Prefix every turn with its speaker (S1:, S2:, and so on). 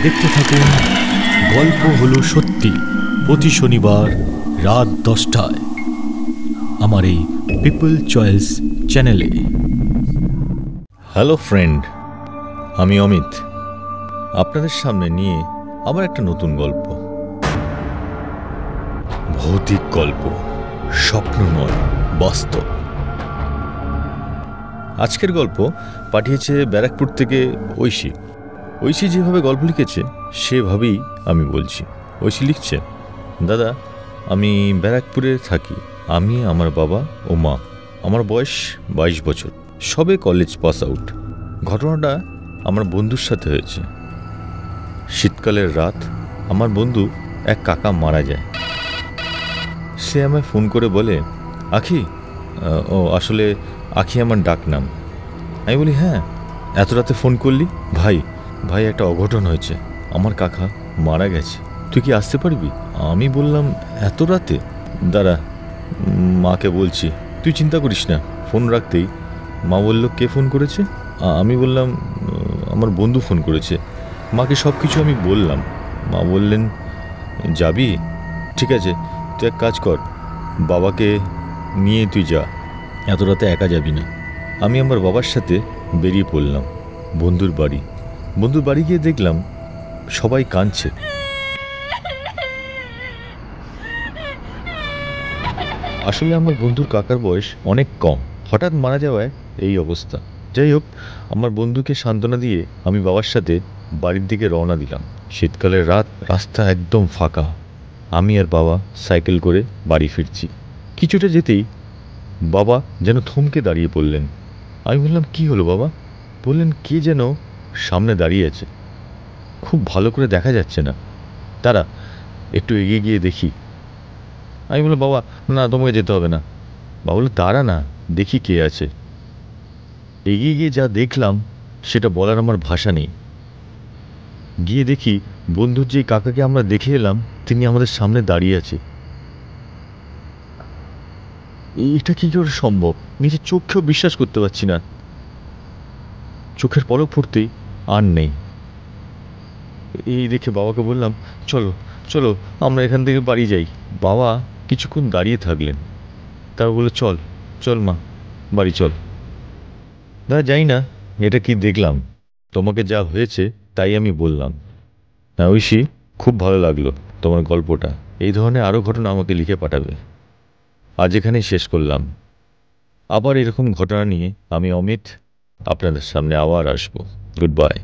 S1: দেখতে থাকুন গল্প হলো সত্যি প্রতি শনিবার রাত 10টায় আমার এই পিপল চয়েস চ্যানেলে। হ্যালো ফ্রেন্ড, আমি অমিত আপনাদের সামনে নিয়ে আবার একটা নতুন গল্প, ভৌতিক গল্প, স্বপ্ন নয় বাস্তব। আজকের গল্প পাঠিয়েছে ব্যারাকপুর থেকে ঐশী। ঐশী যেভাবে গল্প লিখেছে সেভাবেই আমি বলছি। ঐশী লিখছে, দাদা আমি ব্যারাকপুরে থাকি। আমি, আমার বাবা ও মা। আমার বয়স 22 বছর, সবে কলেজ পাস আউট। ঘটনাটা আমার বন্ধুর সাথে হয়েছে। শীতকালের রাত, আমার বন্ধু এক কাকা মারা যায়। সে আমায় ফোন করে বলে, আখি, ও আসলে আখি আমার ডাক নাম। আমি বলি, হ্যাঁ এত রাতে ফোন করলি? ভাই একটা অঘটন হয়েছে, আমার কাকা মারা গেছে, তুই কি আসতে পারবি? আমি বললাম, এত রাতে? দাঁড়া, মাকে বলছি। তুই চিন্তা করিস না। ফোন রাখতেই মা বলল, কে ফোন করেছে? আমি বললাম, আমার বন্ধু ফোন করেছে। মাকে সব কিছু আমি বললাম। মা বললেন, যাবি? ঠিক আছে, তুই এক কাজ কর, বাবাকে নিয়ে তুই যা, এত রাতে একা যাবি না। আমি আমার বাবার সাথে বেরিয়ে পড়লাম বন্ধুর বাড়ি গিয়ে দেখলাম সবাই কাঁদছে। আসলে আমার বন্ধুর কাকার বয়স অনেক কম, হঠাৎ মারা যাওয়ায় এই অবস্থা। যাই হোক, আমার বন্ধুকে সান্ত্বনা দিয়ে আমি বাবার সাথে বাড়ির দিকে রওনা দিলাম। শীতকালের রাত, রাস্তা একদম ফাঁকা। আমি আর বাবা সাইকেল করে বাড়ি ফিরছি। কিছুটা যেতেই বাবা যেন থমকে দাঁড়িয়ে পড়লেন। আমি বললাম, কি হলো বাবা? বললেন, কে যেন সামনে দাঁড়িয়ে আছে, খুব ভালো করে দেখা যাচ্ছে না, তারা একটু এগিয়ে গিয়ে দেখি। আমি বললাম, বাবা না, তোমাকে যেতে হবে না। বাবা বললো, দাঁড়া না, দেখি কে আছে। এগিয়ে গিয়ে যা দেখলাম সেটা বলার আমার ভাষা নেই। গিয়ে দেখি বন্ধুর যে কাকাকে আমরা দেখে এলাম তিনি আমাদের সামনে দাঁড়িয়ে আছে। এটা কি করে সম্ভব? নিজের চোখেও বিশ্বাস করতে পারছি না। চোখের পলক পড়তেই আর নেই। এই দেখে বাবাকে বললাম, চলো চলো আমরা এখান থেকে বাড়ি যাই। বাবা কিছুক্ষণ দাঁড়িয়ে থাকলেন, তারপর বললো, চল চল মা, বাড়ি চল। দাদা যাই না, এটা কি দেখলাম, তোমাকে যা হয়েছে তাই আমি বললাম। হ্যাঁ ঐশী, খুব ভালো লাগলো তোমার গল্পটা। এই ধরনের আরও ঘটনা আমাকে লিখে পাঠাবে। আজ এখানেই শেষ করলাম। আবার এরকম ঘটনা নিয়ে আমি অমিত আপনাদের সামনে আবার আসবো। Good bye.